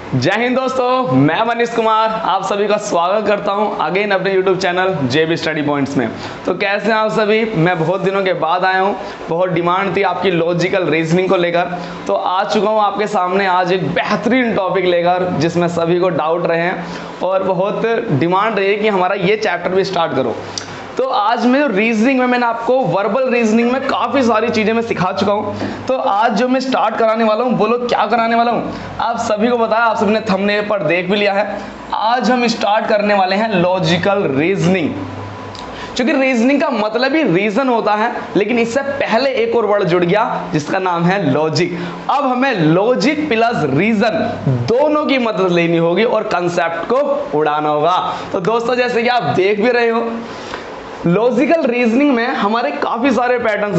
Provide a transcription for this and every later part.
जय हिंद दोस्तों, मैं मनीष कुमार आप सभी का स्वागत करता हूं अगेन अपने YouTube channel JB study points में। तो कैसे हैं आप सभी? मैं बहुत दिनों के बाद आया हूं। बहुत डिमांड थी आपकी लॉजिकल रीजनिंग को लेकर, तो आ चुका हूं आपके सामने आज एक बेहतरीन टॉपिक लेकर जिसमें सभी को डाउट रहे हैं और बहुत डिमांड रही है कि हमारा ये चैप्टर भी स्टार्ट करो। तो आज में जो रीजनिंग में मैंने आपको वर्बल रीजनिंग में काफ़ी सारी चीज़ें मैं सिखा चुका हूँ। तो आज जो मैं स्टार्ट कराने वाला हूँ, बोलो क्या कराने वाला हूँ? आप सभी को बताया, आप सभी ने थंबनेल पर देख भी लिया है। आज हम स्टार्ट करने वाले हैं लॉजिकल रीजनिंग। क्योंकि रीजनिंग का मतलब ही रीजन होता है, लेकिन इससे पहले एक और वर्ड जुड़ गया जिसका नाम है लॉजिक। अब हमें लॉजिक प्लस रीजन दोनों की मदद लेनी होगी और कंसेप्ट को उड़ाना होगा। तो दोस्तों, जैसे कि आप देख भी रहे हो, लॉजिकल रीजनिंग में हमारे काफ़ी सारे पैटर्न्स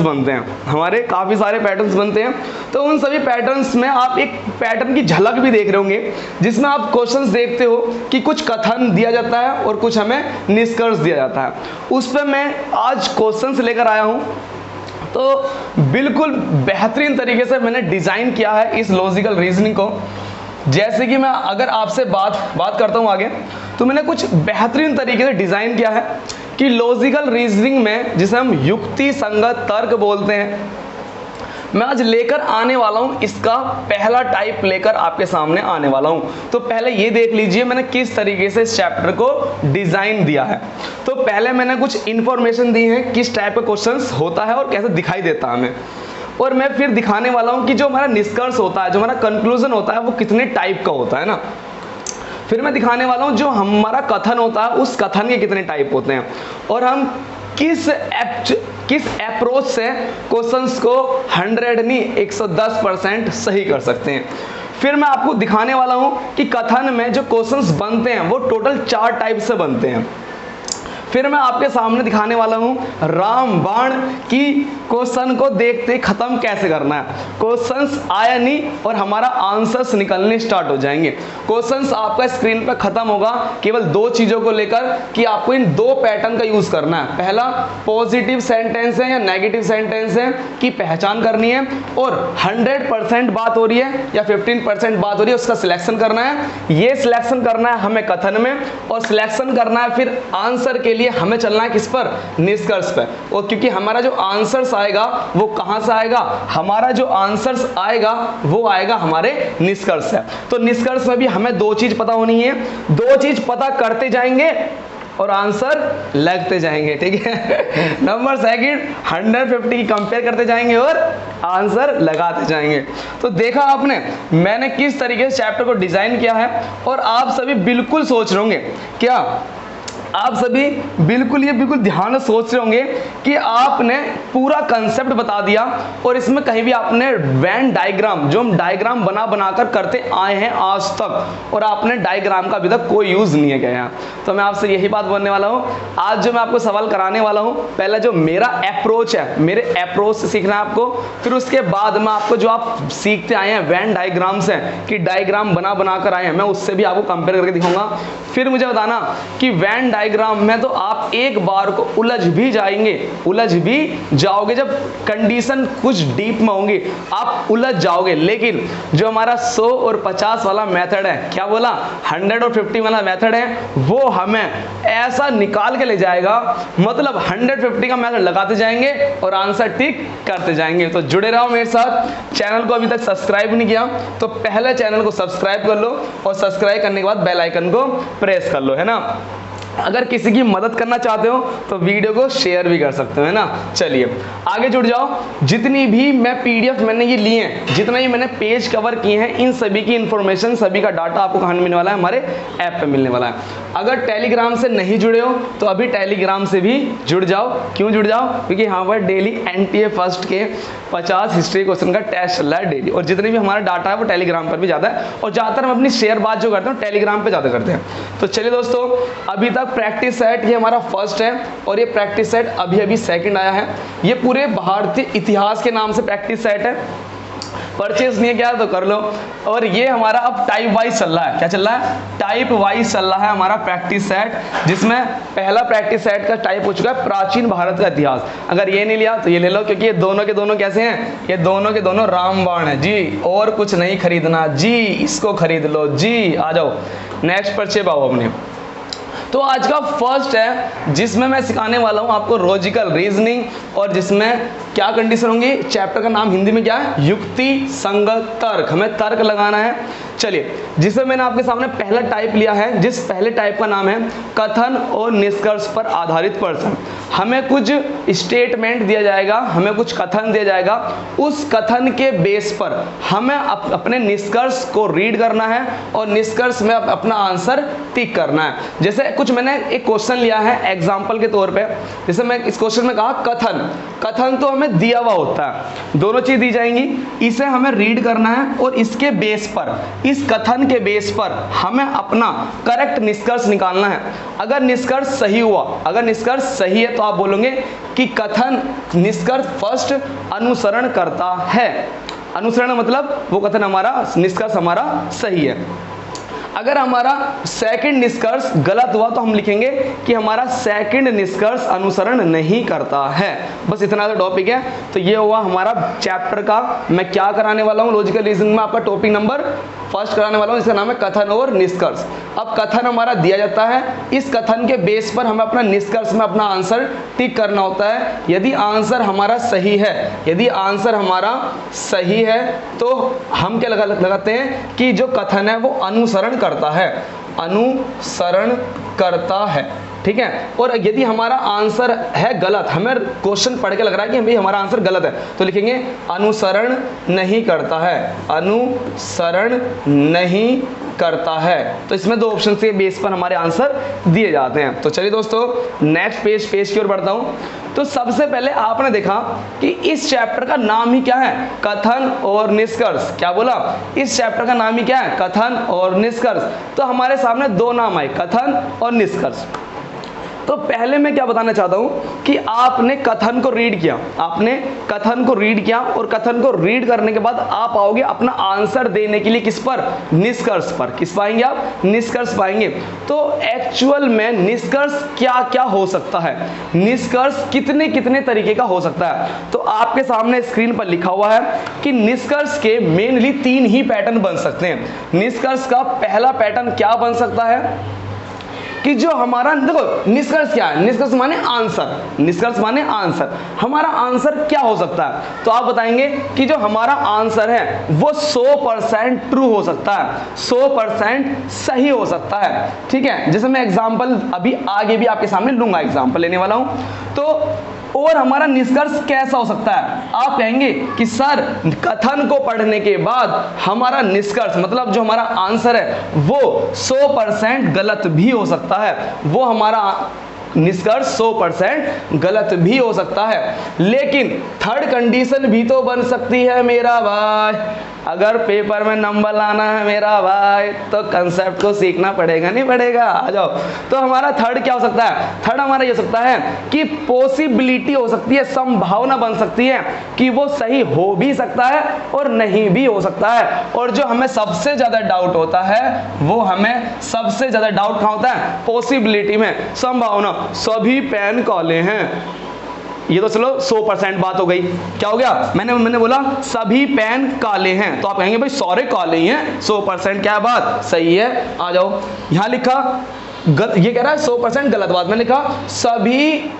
बनते हैं। तो उन सभी पैटर्न्स में आप एक पैटर्न की झलक भी देख रहे होंगे, जिसमें आप क्वेश्चंस देखते हो कि कुछ कथन दिया जाता है और कुछ हमें निष्कर्ष दिया जाता है। उस पर मैं आज क्वेश्चंस लेकर आया हूँ। तो बिल्कुल बेहतरीन तरीके से मैंने डिज़ाइन किया है इस लॉजिकल रीजनिंग को। जैसे कि मैं अगर आपसे बात करता हूँ आगे, तो मैंने कुछ बेहतरीन तरीके से डिज़ाइन किया है कि लॉजिकल रीजनिंग में, जिसे हम युक्ति संगत तर्क बोलते हैं, मैं आज लेकर आने वाला हूं। इसका पहला टाइप लेकर आपके सामने आने वाला हूं। तो पहले ये देख लीजिए मैंने किस तरीके से इस चैप्टर को डिजाइन दिया है। तो पहले मैंने कुछ इंफॉर्मेशन दी है किस टाइप का क्वेश्चंस होता है और कैसे दिखाई देता है हमें, और मैं फिर दिखाने वाला हूं कि जो हमारा निष्कर्ष होता है, जो हमारा कंक्लूजन होता है, वो कितने टाइप का होता है ना। फिर मैं दिखाने वाला हूं जो हमारा कथन होता है, उस कथन के कितने टाइप होते हैं, और हम किस अप्रोच से क्वेश्चंस को 100 नहीं 110% सही कर सकते हैं। फिर मैं आपको दिखाने वाला हूं कि कथन में जो क्वेश्चंस बनते हैं वो टोटल 4 टाइप से बनते हैं। फिर मैं आपके सामने दिखाने वाला हूं रामबाण की क्वेश्चन को देखते खत्म कैसे करना है। क्वेश्चंस आया नहीं और हमारा आंसर्स निकलने स्टार्ट हो जाएंगे। क्वेश्चंस आपका स्क्रीन पर खत्म होगा केवल 2 चीजों को लेकर कि आपको इन 2 पैटर्न का यूज करना है। पहला पॉजिटिव सेंटेंस है या नेगेटिव सेंटेंस है की पहचान करनी है, और 100% बात हो रही है या 15% बात हो रही है उसका सिलेक्शन करना है। ये सिलेक्शन करना है हमें कथन में, और सिलेक्शन करना है फिर आंसर के लिए हमें चलना है किस पर? निष्कर्ष पर। और क्योंकि हमारा जो आंसर्स आएगा वो कहां से आएगा? हमारा जो आंसर्स आएगा वो आएगा हमारे निष्कर्ष से। तो निष्कर्ष में भी हमें 2 चीज पता होनी है। 2 चीज पता करते जाएंगे और आंसर लगते जाएंगे, ठीक है। नंबर सेकंड 150 की कंपेयर करते जाएंगे और आंसर लगाते जाएंगे। तो देखा आपने मैंने किस तरीके से चैप्टर को डिजाइन किया है, और आप सभी बिल्कुल सोच रहे होंगे, क्या आप सभी बिल्कुल ध्यान से सोच रहे होंगे कि आपने पूरा कंसेप्ट बता दिया और इसमें कहीं भी आपने वेन डायग्राम, जो हम डायग्राम बनाकर करते आए हैं आज तक, और आपने डायग्राम का अभी तक कोई यूज नहीं है क्या? तो मैं आपसे यही बात बोलने वाला हूँ। आज जो मैं आपको सवाल कराने वाला हूँ, पहला जो मेरा अप्रोच है, मेरे अप्रोच से सीखना है आपको। फिर उसके बाद मैं आपको जो आप सीखते आए हैं वेन डायग्राम से, कि डायग्राम बनाकर आए हैं, मैं उससे भी आपको कंपेयर करके दिखाऊंगा। फिर मुझे बताना कि वेन डायग्राम में तो आप एक बार को उलझ भी जाओगे, जब कंडीशन कुछ डीप में होंगी आप उलझ जाओगे। लेकिन जो हमारा 100 और 50 वाला मेथड है, क्या बोला, 100 और 50 वाला मेथड है, वो हमें ऐसा निकाल के ले जाएगा, मतलब 150 का मेथड लगाते जाएंगे और आंसर टिक करते जाएंगे। तो जुड़े रहो मेरे साथ। चैनल को अभी तक सब्सक्राइब नहीं किया तो पहले चैनल को सब्सक्राइब कर लो, और सब्सक्राइब करने के बाद बेल आइकन को प्रेस कर लो, है ना। अगर किसी की मदद करना चाहते हो तो वीडियो को शेयर भी कर सकते हो, है ना। चलिए आगे जुड़ जाओ। जितनी भी मैं PDF मैंने ये लिए हैं, जितना ही मैंने पेज कवर किए हैं, इन सभी की इंफॉर्मेशन, सभी का डाटा आपको कहाँ मिलने वाला है? हमारे ऐप पे मिलने वाला है। अगर टेलीग्राम से नहीं जुड़े हो तो अभी टेलीग्राम से भी जुड़ जाओ। क्यों जुड़ जाओ? क्योंकि यहाँ पर डेली NTA फर्स्ट के 50 हिस्ट्री क्वेश्चन का टेस्ट चल रहा है डेली, और जितने भी हमारा डाटा है वो टेलीग्राम पर भी ज़्यादा है, और ज़्यादातर हम अपनी शेयर बात जो करते हैं टेलीग्राम पर ज़्यादा करते हैं। तो चलिए दोस्तों, अभी तक प्रैक्टिस सेट ये हमारा फर्स्ट है, और ये प्रैक्टिस सेट अभी सेकंड आया है। ये पूरे भारतीय इतिहास के नाम से प्रैक्टिस सेट है। परचेस नहीं है क्या तो कर लो। और ये हमारा अब टाइप वाइज चल रहा है, क्या चल रहा है, टाइप वाइज चल रहा है हमारा प्रैक्टिस सेट, जिसमें पहला प्रैक्टिस सेट का टाइप हो चुका है प्राचीन भारत का इतिहास। अगर ये नहीं लिया तो ये ले लो, क्योंकि ये दोनों के दोनों कैसे हैं, ये दोनों के दोनों रामबाण है जी, और कुछ नहीं खरीदना जी, इसको खरीद लो जी। आ जाओ नेक्स्ट परचे पाओ अपने। तो आज का फर्स्ट है जिसमें मैं सिखाने वाला हूं आपको लॉजिकल रीजनिंग, और जिसमें क्या कंडीशन होंगी, चैप्टर का नाम हिंदी में क्या है, युक्ति संगत तर्क, हमें तर्क लगाना है। चलिए, जिसमें मैंने आपके सामने पहला टाइप लिया है, जिस पहले टाइप का नाम है कथन और निष्कर्ष पर आधारित प्रश्न। हमें कुछ स्टेटमेंट दिया जाएगा, हमें कुछ कथन दिया जाएगा, उस कथन के बेस पर हमें अपने निष्कर्ष को रीड करना है और निष्कर्ष में अपना आंसर टिक करना है। जैसे कुछ मैंने एक क्वेश्चन लिया है एग्जाम्पल के तौर पे, जैसे मैं इस क्वेश्चन में कहा कथन, कथन तो हमें दिया हुआ होता है, दोनों चीज दी जाएंगी, इसे हमें रीड करना है और इसके बेस पर, इस कथन के बेस पर हमें अपना करेक्ट निष्कर्ष निकालना है। अगर निष्कर्ष सही हुआ, अगर निष्कर्ष सही है तो आप बोलोगे कि कथन निष्कर्ष फर्स्ट अनुसरण करता है। अनुसरण मतलब वो कथन हमारा, निष्कर्ष हमारा सही है। अगर हमारा सेकंड निष्कर्ष गलत हुआ तो हम लिखेंगे कि हमारा सेकंड निष्कर्ष अनुसरण नहीं करता है। बस इतना सा टॉपिक है। तो ये हुआ हमारा चैप्टर का, मैं क्या कराने वाला हूँ लॉजिकल रीजनिंग में, आपका टॉपिक नंबर फर्स्ट कराने वाला हूँ, इसका नाम है कथन और निष्कर्ष। अब कथन हमारा दिया जाता है, इस कथन के बेस पर हमें अपना निष्कर्ष में अपना आंसर टिक करना होता है। यदि आंसर हमारा सही है, यदि आंसर हमारा सही है तो हम क्या लगाते हैं कि जो कथन है वो अनुसरण करता है, अनुसरण करता है, ठीक है। और यदि हमारा आंसर है गलत, हमें क्वेश्चन पढ़ के लग रहा है कि भाई हमारा आंसर गलत है, तो लिखेंगे अनुसरण नहीं करता है, अनुसरण नहीं करता है। तो इसमें दो ऑप्शन के बेस पर हमारे आंसर दिए जाते हैं। तो चलिए दोस्तों नेक्स्ट पेज की ओर बढ़ता हूं। तो सबसे पहले आपने देखा कि इस चैप्टर का नाम ही क्या है, कथन और निष्कर्ष। क्या बोला, इस चैप्टर का नाम ही क्या है, कथन और निष्कर्ष। तो हमारे सामने दो नाम आए, कथन और निष्कर्ष। तो पहले मैं क्या बताना चाहता हूं कि आपने कथन को रीड किया, आपने कथन को रीड किया, और कथन को रीड करने के बाद आप आओगे अपना आंसर देने के लिए किस पर, निष्कर्ष पर। किस पाएंगे आप, निष्कर्ष पाएंगे। तो एक्चुअल में निष्कर्ष क्या क्या हो सकता है, निष्कर्ष कितने कितने तरीके का हो सकता है। तो आपके सामने स्क्रीन पर लिखा हुआ है कि निष्कर्ष के मेनली 3 ही पैटर्न बन सकते हैं। निष्कर्ष का पहला पैटर्न क्या बन सकता है कि जो हमारा, देखो निष्कर्ष क्या है, निष्कर्ष माने आंसर, निष्कर्ष माने आंसर। हमारा आंसर क्या हो सकता है, तो आप बताएंगे कि जो हमारा आंसर है वो 100% ट्रू हो सकता है, 100% सही हो सकता है, ठीक है। जैसे मैं एग्जांपल अभी आगे भी आपके सामने लूंगा, एग्जांपल लेने वाला हूं। तो और हमारा निष्कर्ष कैसा हो सकता है, आप कहेंगे कि सर कथन को पढ़ने के बाद हमारा निष्कर्ष मतलब जो हमारा आंसर है वो 100% गलत भी हो सकता है, वो हमारा निष्कर्ष 100% गलत भी हो सकता है। लेकिन थर्ड कंडीशन भी तो बन सकती है मेरा भाई, अगर पेपर में नंबर लाना है मेरा भाई तो कंसेप्ट को सीखना पड़ेगा, नहीं पड़ेगा, आ जाओ। तो हमारा थर्ड क्या हो सकता है, थर्ड हमारा ये हो सकता है कि पॉसिबिलिटी हो सकती है, संभावना बन सकती है कि वो सही हो भी सकता है और नहीं भी हो सकता है। और जो हमें सबसे ज्यादा डाउट होता है, वो हमें सबसे ज्यादा डाउट कहाँ होता है, पॉसिबिलिटी में, संभावना। सभी पेन काले हैं, ये तो चलो 100% बात हो गई। क्या हो गया, मैंने बोला सभी पेन काले हैं, तो आप कहेंगे भाई सारे काले ही हैं, 100% क्या बात सही है। आ जाओ, यहां लिखा ये कह रहा है 100% गलत बात, मैंने लिखा सभी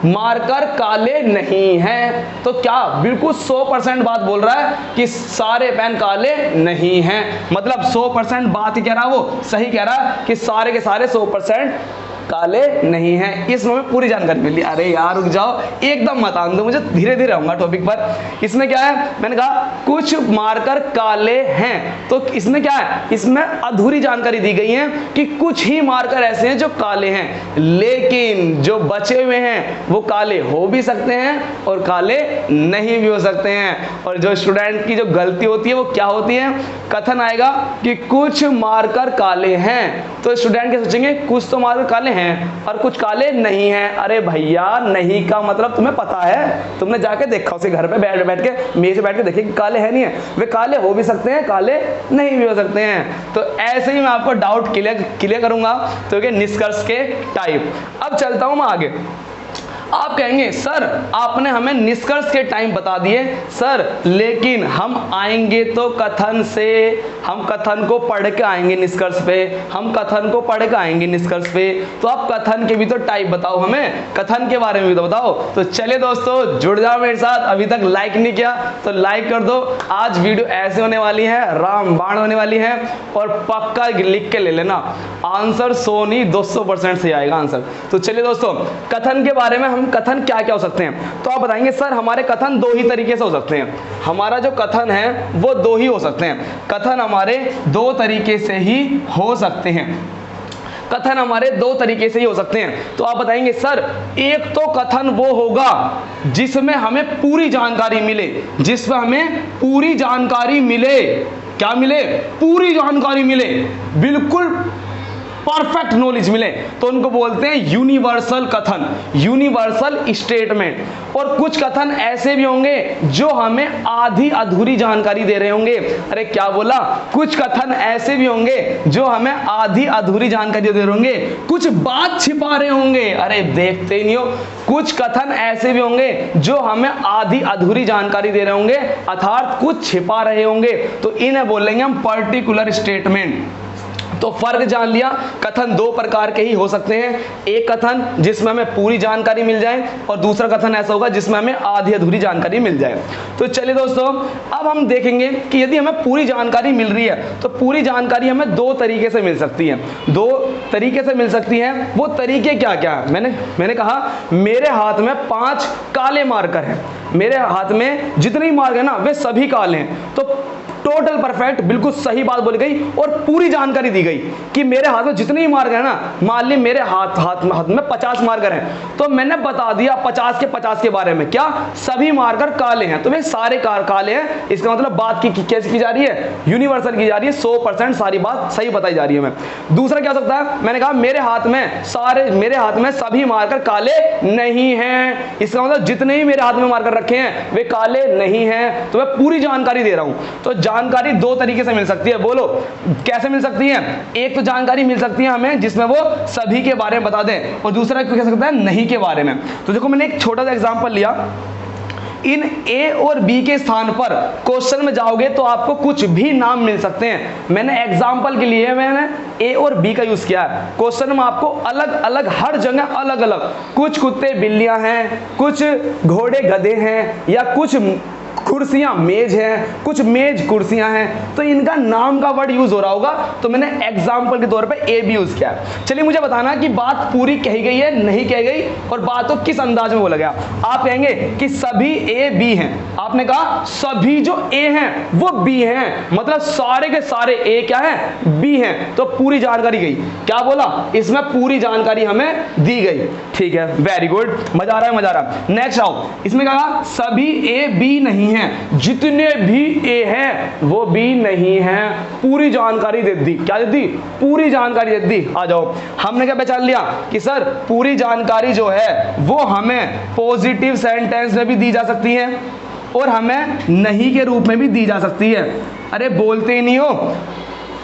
मार्कर काले नहीं हैं, तो क्या बिल्कुल 100% बात बोल रहा है कि सारे पेन काले नहीं हैं, मतलब 100% बात ही कह रहा है, वो सही कह रहा है कि सारे के सारे 100% काले नहीं हैं। इसमें पूरी जानकारी मिली। अरे यार रुक जाओ, एकदम मत आन दो मुझे, धीरे धीरे आऊंगा टॉपिक पर। इसमें क्या है, मैंने कहा कुछ मार्कर काले हैं, तो इसमें क्या है, इसमें अधूरी जानकारी दी गई है कि कुछ ही मार्कर ऐसे हैं जो काले हैं, लेकिन जो बचे हुए हैं वो काले हो भी सकते हैं और काले नहीं भी हो सकते हैं। और जो स्टूडेंट की जो गलती होती है वो क्या होती है, कथन आएगा कि कुछ मार्कर काले हैं, तो स्टूडेंट क्या सोचेंगे, कुछ तो मार्कर काले हैं, हैं और कुछ काले नहीं हैं। अरे भैया, नहीं का मतलब तुम्हें पता है, तुमने जाके देखा उसे घर पे बैठ के मेज पे बैठ के देखे कि काले हैं नहीं है। वे काले हो भी सकते हैं, काले नहीं भी हो सकते हैं। तो ऐसे ही मैं आपको डाउट क्लियर करूंगा। तो ये निष्कर्ष के टाइप। अब चलता हूं मैं आगे। आप कहेंगे सर आपने हमें निष्कर्ष के टाइम बता दिए सर, लेकिन हम आएंगे तो कथन से, हम कथन को पढ़ के आएंगे निष्कर्ष पे, हम कथन को पढ़ के आएंगे निष्कर्ष पे। तो आप कथन के भी तो टाइप बताओ, हमें कथन के बारे में भी तो बताओ। तो चलिए दोस्तों, जुड़ जाओ मेरे साथ। अभी तक लाइक नहीं किया तो लाइक कर दो। आज वीडियो ऐसे होने वाली है, रामबाण होने वाली है, और पक्का लिख के ले लेना, आंसर 100 नहीं 200% से आएगा आंसर। तो चलिए दोस्तों, कथन के बारे में, हम कथन क्या क्या हो सकते हैं। तो आप बताएंगे सर हमारे कथन दो ही तरीके से हो सकते हैं। हमारा जो कथन है वो दो ही हो सकते हैं। कथन हमारे दो तरीके से ही हो सकते हैं। कथन हमारे दो तरीके से ही हो सकते हैं। तो आप बताएंगे सर एक तो कथन वो होगा जिसमें हमें पूरी जानकारी मिले, जिसमें हमें पूरी जानकारी मिले। क्या मिले? पूरी जानकारी मिले, बिल्कुल परफेक्ट नॉलेज मिले, तो उनको बोलते हैं यूनिवर्सल कथन, यूनिवर्सल स्टेटमेंट। और कुछ कथन ऐसे भी होंगे जो हमें आधी अधूरी जानकारी दे रहे होंगे। अरे क्या बोला? कुछ कथन ऐसे भी होंगे जो हमें आधी अधूरी जानकारी दे रहे होंगे, कुछ बात छिपा रहे होंगे। अरे देखते ही नहीं हो, कुछ कथन ऐसे भी होंगे जो हमें आधी अधूरी जानकारी दे रहे होंगे, अर्थात कुछ छिपा रहे होंगे। तो इन्हें बोलेंगे हम पर्टिकुलर स्टेटमेंट। तो फर्क जान लिया, कथन दो प्रकार के ही हो सकते हैं। एक कथन जिसमें हमें पूरी जानकारी मिल जाए, और दूसरा कथन ऐसा होगा जिसमें हमें आधी अधूरी जानकारी मिल जाए। तो चलिए दोस्तों, अब हम देखेंगे कि यदि हमें पूरी जानकारी मिल रही है तो पूरी जानकारी हमें दो तरीके से मिल सकती है। दो तरीके से मिल सकती है। वो तरीके क्या क्या है? मैंने कहा मेरे हाथ में 5 काले मार्कर हैं, मेरे हाथ में जितने ही मार्कर है ना वे सभी काले हैं। तो टोटल परफेक्ट, बिल्कुल सही बात बोली गई और पूरी जानकारी दी गई कि मेरे हाथ में जितने ही मार्कर है ना, मान ली मेरे हाथ में 50 मार्कर हैं, तो मैंने बता दिया 50 के बारे में, क्या सभी मार्कर काले हैं, तो वे सारे काले हैं। इसका मतलब बात की कैसे की जा रही है? यूनिवर्सल की जा रही है, 100% सारी बात सही बताई जा रही है हमें। दूसरा क्या हो सकता है? मैंने कहा मेरे हाथ में सभी मार्कर काले नहीं हैं, इसका मतलब जितने ही मेरे हाथ में मार्कर रखे हैं वे काले नहीं हैं, तो मैं पूरी जानकारी दे रहा हूं। तो जानकारी दो तरीके से मिल सकती है। बोलो कैसे मिल सकती है? एक तो जानकारी मिल सकती है हमें जिसमें वो सभी के बारे में बता दें, और दूसरा कह सकता है नहीं के बारे में। तो देखो मैंने एक छोटा सा एग्जांपल लिया। इन ए और बी के स्थान पर क्वेश्चन में जाओगे तो आपको कुछ भी नाम मिल सकते हैं। मैंने एग्जांपल के लिए मैंने ए और बी का यूज किया है। क्वेश्चन में आपको अलग अलग, हर जगह अलग अलग, कुछ कुत्ते बिल्लियां हैं, कुछ घोड़े गधे हैं, या कुछ कुर्सियां मेज हैं, कुछ मेज कुर्सियां हैं, तो इनका नाम का वर्ड यूज हो रहा होगा। तो मैंने एग्जांपल के तौर पे ए भी यूज किया है। चलिए मुझे बताना कि बात पूरी कही गई है, नहीं कही गई, और बात को किस अंदाज में बोला गया। आप कहेंगे कि सभी ए बी हैं। आपने कहा सभी जो ए हैं वो बी हैं, मतलब सारे के सारे ए क्या है? बी हैं। तो पूरी जानकारी गई। क्या बोला? इसमें पूरी जानकारी हमें दी गई। ठीक है, वेरी गुड, मजा आ रहा है, मजा आ रहा है। नेक्स्ट आओ, इसमें कहा सभी ए बी नहीं हैं, जितने भी ए हैं वो बी नहीं हैं। पूरी जानकारी दे दी। क्या दे दी? पूरी जानकारी दे दी। आ जाओ, हमने क्या पहचान लिया कि सर पूरी जानकारी जो है वो हमें पॉजिटिव सेंटेंस में भी दी जा सकती है और हमें नहीं के रूप में भी दी जा सकती है। अरे बोलते ही नहीं हो।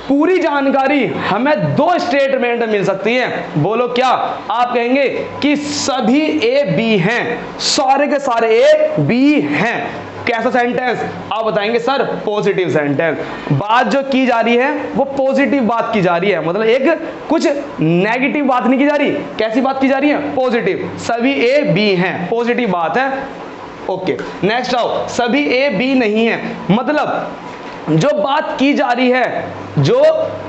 पूरी जानकारी हमें दो स्टेटमेंट में मिल सकती है। बोलो क्या? आप कहेंगे कि सभी ए बी हैं, सारे के सारे ए बी हैं। कैसा सेंटेंस? आप बताएंगे सर पॉजिटिव सेंटेंस। बात जो की जा रही है वो पॉजिटिव बात की जा रही है, मतलब एक कुछ नेगेटिव बात नहीं की जा रही। कैसी बात की जा रही है? पॉजिटिव। सभी ए बी हैं, पॉजिटिव बात है। ओके, नेक्स्ट आओ, सभी ए बी नहीं है, मतलब जो बात की जा रही है, जो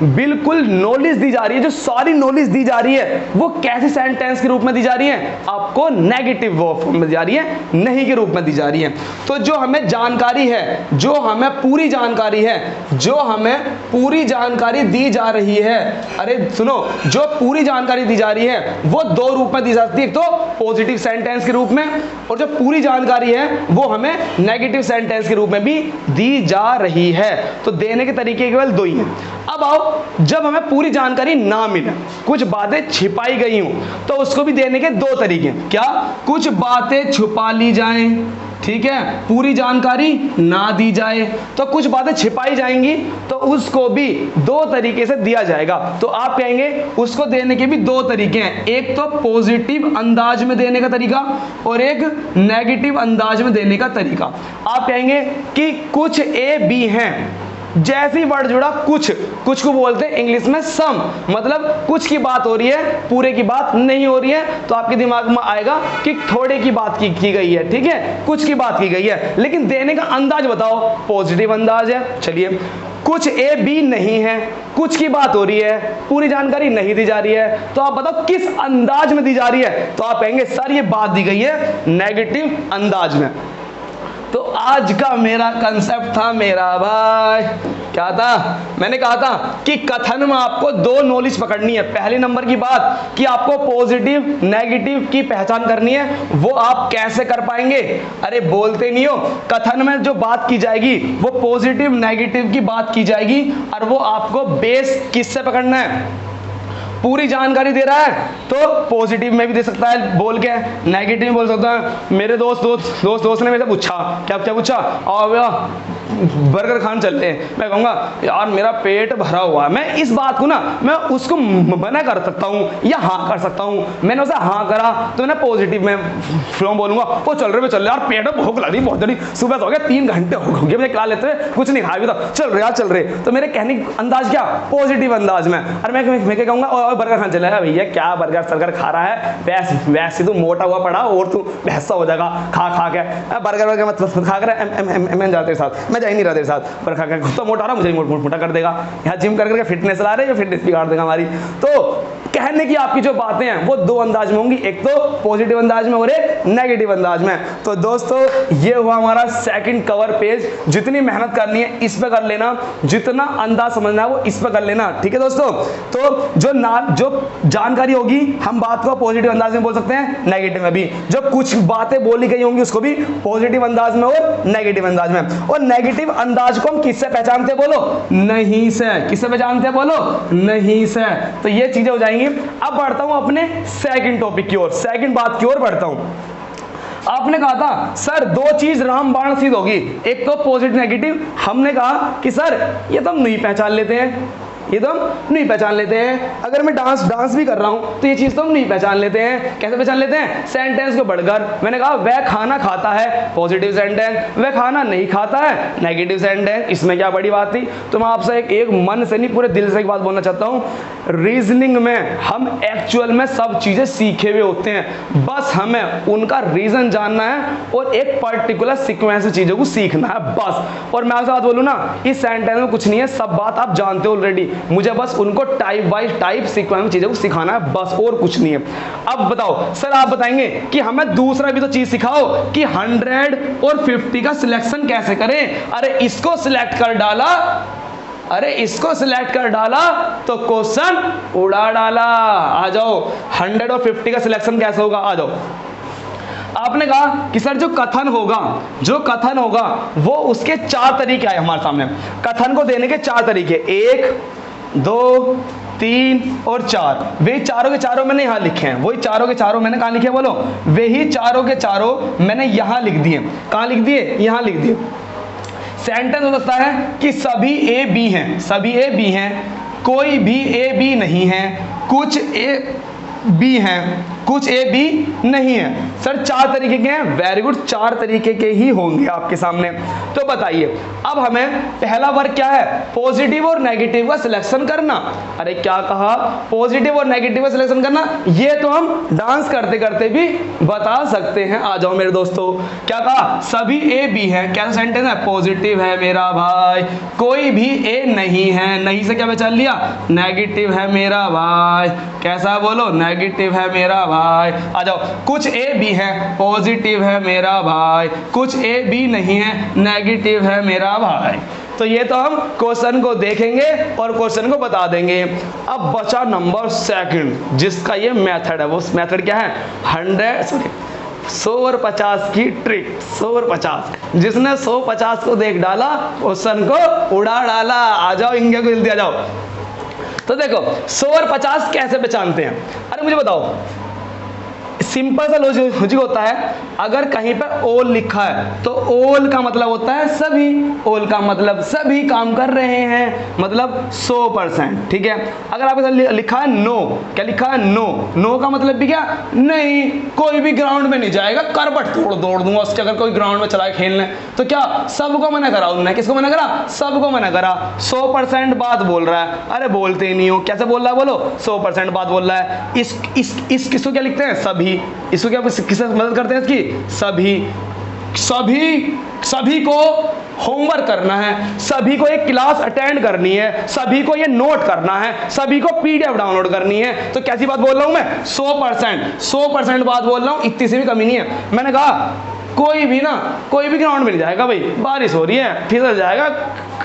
बिल्कुल नॉलेज दी जा रही है, जो सारी नॉलेज दी जा रही है, वो कैसे सेंटेंस के रूप में दी जा रही है? आपको नेगेटिव फॉर्म में दी जा रही है, नहीं के रूप में दी जा रही है। तो जो हमें जानकारी है, जो हमें पूरी जानकारी है, जो हमें पूरी जानकारी दी जा रही है, अरे सुनो, जो पूरी जानकारी दी जा रही है वो दो रूप में दी जाती है। एक तो पॉजिटिव सेंटेंस के रूप में, और जो पूरी जानकारी है वो हमें नेगेटिव सेंटेंस के रूप में भी दी जा रही है। है, तो देने के तरीके केवल दो ही हैं। अब आओ, जब हमें पूरी जानकारी ना मिले, कुछ बातें छिपाई गई हूं, तो उसको भी देने के दो तरीके हैं। क्या? कुछ बातें छुपा ली जाएं, ठीक है, पूरी जानकारी ना दी जाए, तो कुछ बातें छिपाई जाएंगी, तो उसको भी दो तरीके से दिया जाएगा। तो आप कहेंगे उसको देने के भी दो तरीके हैं, एक तो पॉजिटिव अंदाज में देने का तरीका और एक नेगेटिव अंदाज में देने का तरीका। आप कहेंगे कि कुछ ए बी हैं, जैसे ही वर्ड जुड़ा कुछ को बोलते हैं इंग्लिश में सम, मतलब कुछ की बात हो रही है, पूरे की बात नहीं हो रही है, तो आपके दिमाग में आएगा कि थोड़े की बात की गई है, ठीक है, कुछ की बात की गई है, लेकिन देने का अंदाज बताओ, पॉजिटिव अंदाज है। चलिए, कुछ ए बी नहीं है, कुछ की बात हो रही है, पूरी जानकारी नहीं दी जा रही है, तो आप बताओ किस अंदाज में दी जा रही है? तो आप कहेंगे सर ये बात दी गई है नेगेटिव अंदाज में। तो आज का मेरा कंसेप्ट था मेरा भाई, क्या था? मैंने कहा था कि कथन में आपको दो नॉलेज पकड़नी है। पहले नंबर की बात कि आपको पॉजिटिव नेगेटिव की पहचान करनी है, वो आप कैसे कर पाएंगे? अरे बोलते नहीं हो, कथन में जो बात की जाएगी वो पॉजिटिव नेगेटिव की बात की जाएगी, और वो आपको बेस किससे पकड़ना है? पूरी जानकारी दे रहा है तो पॉजिटिव में भी दे सकता है बोल के, नेगेटिव में बोल सकता है। मेरे दोस्त ने मेरे से पूछा, क्या पूछा? और बर्गर खान चलते हैं। मैं कहूँगा यार मेरा पेट भरा हुआ है। मैं इस बात को ना, मैं उसको मना कर सकता हूँ या हाँ कर सकता हूँ। मैंने उसे हाँ करा तो मैं पॉजिटिव में फ्लो बोलूँगा, वो चल रहे यार, पेट में भूख लग रही बहुत जल्दी, सुबह से हो गया 3 घंटे हो गए, मुझे खिला लेते हुए, कुछ नहीं खाया भी था, चल रहे। तो मेरे कहने का अंदाज क्या? पॉजिटिव अंदाज में। और मैं क्या कहूँगा, बर्गर खान चला है भैया, क्या बर्गर सर्गर खा रहा है, वैसे तू मोटा हुआ पड़ा और तू भैंसा हो जाएगा खा के बर्गर मत खा कर मैं जाते साथ, मैं जा ही नहीं रहा तेरे साथ, पर खा के खुद तो मोटा रहा, मुझे मोटा कर देगा, यहाँ जिम करके फिटनेस ला रहे हैं, फिटनेस बिगाड़ देगा हमारी। तो कहने की आपकी जो बातें हैं वो दो अंदाज में होंगी, एक तो पॉजिटिव अंदाज में और एक नेगेटिव अंदाज में। तो दोस्तों ये हुआ हमारा सेकंड कवर पेज। जितनी मेहनत करनी है इस पे कर लेना, जितना अंदाज समझना है वो इस पे कर लेना, ठीक है दोस्तों। तो जो जानकारी होगी हम बात को पॉजिटिव अंदाज में बोल सकते हैं, नेगेटिव में भी। जो कुछ बातें बोली गई होंगी उसको भी पॉजिटिव अंदाज में और नेगेटिव अंदाज में। और नेगेटिव अंदाज को हम किससे पहचानते बोलो? नहीं से। किससे पहचानते बोलो? नहीं से। तो ये चीजें हो जाएंगी। अब बढ़ता हूं अपने सेकंड टॉपिक की ओर, सेकंड बात की ओर बढ़ता हूं। आपने कहा था सर दो चीज रामबाण सिद्ध होगी, एक तो पॉजिटिव नेगेटिव। हमने कहा कि सर ये तो हम नहीं पहचान लेते हैं, ये तो हम नहीं पहचान लेते हैं। अगर मैं डांस भी कर रहा हूं तो ये चीज तो हम नहीं पहचान लेते हैं। कैसे पहचान लेते हैं? सेंटेंस को बढ़कर। मैंने कहा वह खाना खाता है, पॉजिटिव सेंटेंस, वह खाना नहीं खाता है, नेगेटिव सेंटेंस। इसमें क्या बड़ी बात थी? तो मैं आपसे एक मन से नहीं पूरे दिल से एक बात बोलना चाहता हूं, रीजनिंग में हम एक्चुअल में सब चीजें सीखे हुए होते हैं, बस हमें उनका रीजन जानना है और एक पर्टिकुलर सीक्वेंस से चीजों को सीखना है बस। और मैं आपसे बात बोलूं ना, इस सेंटेंस में कुछ नहीं है, सब बात आप जानते हो ऑलरेडी, मुझे बस उनको टाइप बाय टाइप सीक्वेंस में चीजों को सिखाना है बस, और कुछ नहीं है। अब बताओ सर, आप बताएंगे कि हमें दूसरा भी तो चीज सिखाओ कि 100 और 50 का सिलेक्शन कैसे करें। अरे इसको सिलेक्ट कर डाला, तो क्वेश्चन उड़ा डाला। आ जाओ, 100 और 50 का सिलेक्शन कैसे होगा? आ जाओ। आपने कहा कि सर जो कथन होगा वो उसके 4 तरीके आए हमारे सामने। कथन को देने के 4 तरीके, 1, 2, 3 और 4। वे चारों के चारों मैंने यहाँ लिखे हैं। वही चारों के चारों मैंने कहाँ लिखे बोलो? वही चारों के चारों मैंने यहाँ लिख दिए। कहाँ लिख दिए? यहाँ लिख दिए। सेंटेंस हो सकता है कि सभी ए बी हैं, सभी ए बी हैं, कोई भी ए बी नहीं है, कुछ ए बी हैं, कुछ ए बी नहीं है। सर 4 तरीके के हैं, वेरी गुड, 4 तरीके के ही होंगे आपके सामने। तो बताइए अब हमें पहला वर्ग क्या है? पॉजिटिव और नेगेटिव का सिलेक्शन करना। अरे क्या कहा? पॉजिटिव और नेगेटिव का सिलेक्शन करना। ये तो हम डांस करते करते भी बता सकते हैं। आ जाओ मेरे दोस्तों, क्या कहा? सभी ए बी है, कैसा सेंटेंस है? पॉजिटिव है मेरा भाई। कोई भी ए नहीं है, नहीं से क्या पहचान लिया? नेगेटिव है मेरा भाई। कैसा बोलो? नेगेटिव है मेरा भाई। आ जाओ, कुछ ए बी है, पॉजिटिव है मेरा भाई। कुछ ए बी नहीं है, नेगेटिव है मेरा भाई। तो ये तो हम क्वेश्चन को देखेंगे और क्वेश्चन को बता देंगे। अब बचा नंबर सेकंड, जिसका ये मेथड है। वो मेथड क्या है? 100 और 50 की ट्रिक, 100 और 50। जिसने 100-50 को देख डाला क्वेश्चन को उड़ा डाला। आ जाओ इंडिया को जल्दी आ जाओ। तो देखो 100 और 50 कैसे पहचानते हैं? अरे मुझे बताओ, सिंपल सा लॉजिक होता है, अगर कहीं पर ऑल लिखा है तो ऑल का मतलब होता है सभी, ऑल का मतलब सभी काम कर रहे हैं, मतलब 100%, ठीक है। अगर आपके लिखा है नो, क्या लिखा है? नो। नो का मतलब भी क्या? नहीं, कोई भी ग्राउंड में नहीं जाएगा, करबट दौड़ दूंगा उसके। अगर कोई ग्राउंड में चला है खेलने तो क्या सबको मना करा उन्होंने? किसको मना करा? सबको मना करा। 100% बात बोल रहा है। अरे बोलते ही नहीं हो, कैसे बोल रहा है? बोलो 100% बात बोल रहा है। इस किसको क्या लिखते हैं? सभी। इसको क्या किससे मदद करते हैं? इसकी सभी। सभी को होमवर्क करना है, सभी को एक क्लास अटेंड करनी है, सभी को ये नोट करना है, सभी को पीडीएफ डाउनलोड करनी है। तो कैसी बात बोल रहा हूं मैं? 100% बात बोल रहा हूं, इतनी सी भी कमी नहीं है। मैंने कहा कोई भी ग्राउंड में नहीं जाएगा भाई, बारिश हो रही है, फिसल जाएगा,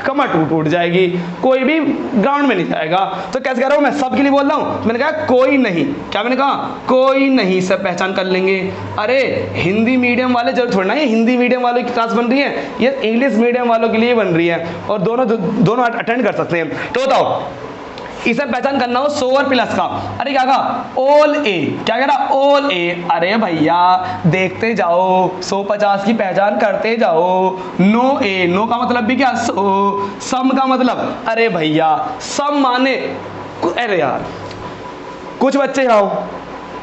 कमर टूट जाएगी, कोई भी ग्राउंड में नहीं जाएगा। तो कैसे कह रहा हूं मैं? सबके लिए बोल रहा हूं। मैंने कहा कोई नहीं, क्या मैंने कहा? कोई नहीं से पहचान कर लेंगे। अरे हिंदी मीडियम वाले जरूर थोड़ा ना, ये हिंदी मीडियम वालों की क्लास बन रही है, ये इंग्लिश मीडियम वालों के लिए बन रही है, और दोनों अटेंड कर सकते हैं। तो बताओ इसे पहचान करना हो 100 और प्लस का। अरे क्या कहा? ऑल ए। क्या कह रहा? ऑल ए। अरे भैया देखते जाओ, 100-50 की पहचान करते जाओ। नो ए, नो का मतलब भी क्या? 100। सम का मतलब, अरे भैया सम माने, अरे यार कुछ बच्चे यहाँ हो,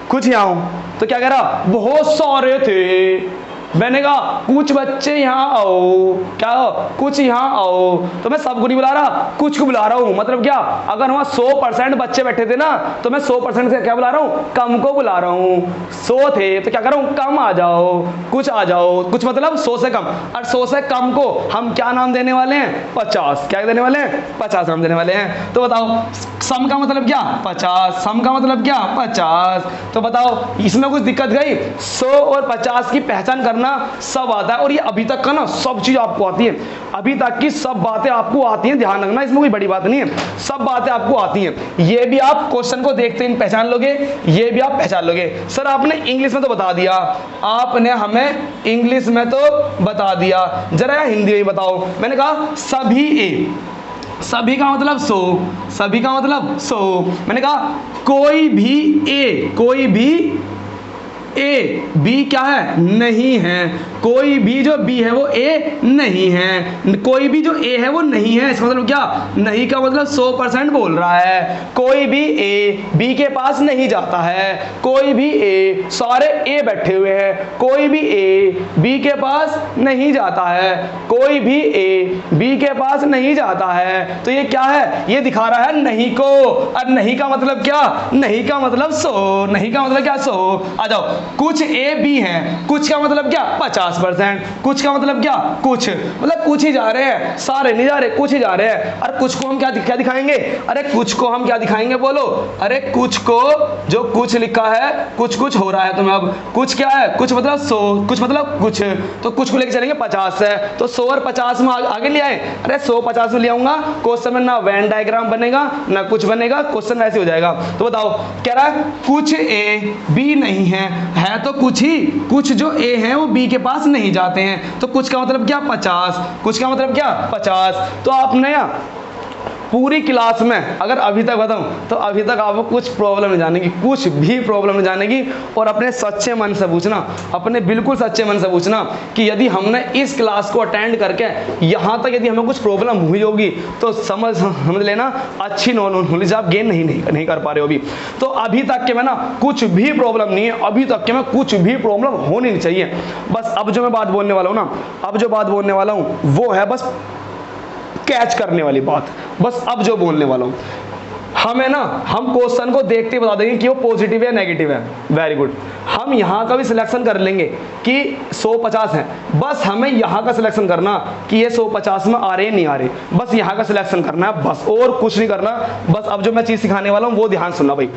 कुछ यहाँ हो, तो क्या कह रहा? बहुत सारे थे। मैंने कहा कुछ बच्चे यहाँ आओ, क्या हो? कुछ यहाँ आओ। तो मैं सबको नहीं बुला रहा, कुछ को बुला रहा हूँ। मतलब क्या? अगर वहाँ 100% बच्चे बैठे थे ना, तो मैं 100% से क्या बुला रहा हूँ? कम को बुला रहा हूँ। 100 थे तो क्या कर रहा हूँ? कम आ जाओ, कुछ आ जाओ। कुछ मतलब 100 से कम, और 100 से कम को हम क्या नाम देने वाले हैं? 50। क्या देने वाले हैं? 50 नाम देने वाले हैं। तो बताओ सम का मतलब क्या? 50। सम का मतलब क्या? 50। तो बताओ इसमें कुछ दिक्कत गई? 100 और 50 की पहचान करना सब आता है, और ये अभी तक का ना सब चीज आपको आती है, अभी तक की सब बातें आपको आती हैं। ध्यान रखना, इसमें कोई बड़ी बात नहीं है, सब बातें आपको आती हैं। ये भी आप क्वेश्चन को देखते ही पहचान लोगे, ये भी आप पहचान लोगे। सर आपने इंग्लिश में तो बता दिया, आपने हमें इंग्लिश में तो बता दिया, जरा हिंदी में बताओ। मैंने कहा सभी ए, सभी का मतलब 100, सभी का मतलब 100। मैंने कहा कोई भी ए, कोई भी ए, बी क्या है? नहीं है। कोई भी जो बी है वो ए नहीं है, कोई भी जो ए है वो नहीं है। इसका मतलब क्या? नहीं का मतलब 100% बोल रहा है। कोई भी ए बी के पास नहीं जाता है, कोई भी ए, सारे ए बैठे हुए हैं, कोई भी ए बी के पास नहीं जाता है, कोई भी ए बी के पास नहीं जाता है। तो ये क्या है? ये दिखा रहा है नहीं को, और नहीं का मतलब क्या? नहीं का मतलब 100, नहीं का मतलब क्या? 100। आ जाओ कुछ ए बी हैं, कुछ का मतलब क्या? 50%। कुछ का मतलब क्या? कुछ मतलब कुछ ही जा रहे हैं, सारे नहीं जा रहे, कुछ ही जा रहे हैं। और कुछ को हम क्या दिखाएंगे? अरे कुछ को हम क्या दिखाएंगे? बोलो। अरे कुछ को, जो कुछ लिखा है, कुछ कुछ हो रहा है तुम्हें। अब कुछ क्या है? कुछ मतलब 100, कुछ मतलब कुछ, तो कुछ को लेके चलेंगे 50 है, तो 100 और 50 में आगे ले आए। अरे 100-50 में ले आऊंगा, क्वेश्चन में ना वेन डायग्राम बनेगा ना कुछ बनेगा, क्वेश्चन वैसे हो जाएगा। तो बताओ कह रहा है कुछ ए बी नहीं है तो कुछ ही, कुछ जो ए है वो बी के पास नहीं जाते हैं। तो कुछ का मतलब क्या? 50। कुछ का मतलब क्या? 50। तो आपने पूरी क्लास में अगर अभी तक बताऊं तो अभी तक आपको कुछ प्रॉब्लम नहीं जानेगी, कुछ भी प्रॉब्लम नहीं जानेगी। और अपने सच्चे मन से पूछना, अपने बिल्कुल सच्चे मन से पूछना कि यदि हमने इस क्लास को अटेंड करके यहाँ तक यदि हमें कुछ प्रॉब्लम हुई होगी तो समझ लेना अच्छी नॉलेज आप गेन नहीं कर पा रहे हो अभी। तो अभी तक के में ना कुछ भी प्रॉब्लम नहीं है, अभी तक के में कुछ भी प्रॉब्लम होनी नहीं चाहिए। बस अब जो मैं बात बोलने वाला हूँ ना, अब जो बात बोलने वाला हूँ वो है बस कैच करने वाली बात। बस अब जो बोलने वाला हूं, हमें ना, हम क्वेश्चन को देखते बता देंगे कि वो पॉजिटिव है नेगेटिव है। Very good. हम यहाँ का भी सिलेक्शन कर लेंगे कि 100-50 है, बस हमें यहाँ का सिलेक्शन करना कि ये 100-50 में आ रहे नहीं आ रहे, बस यहाँ का सिलेक्शन करना है, बस और कुछ नहीं करना। बस अब जो मैं चीज़ सिखाने वाला हूँ वो ध्यान सुनना भाई।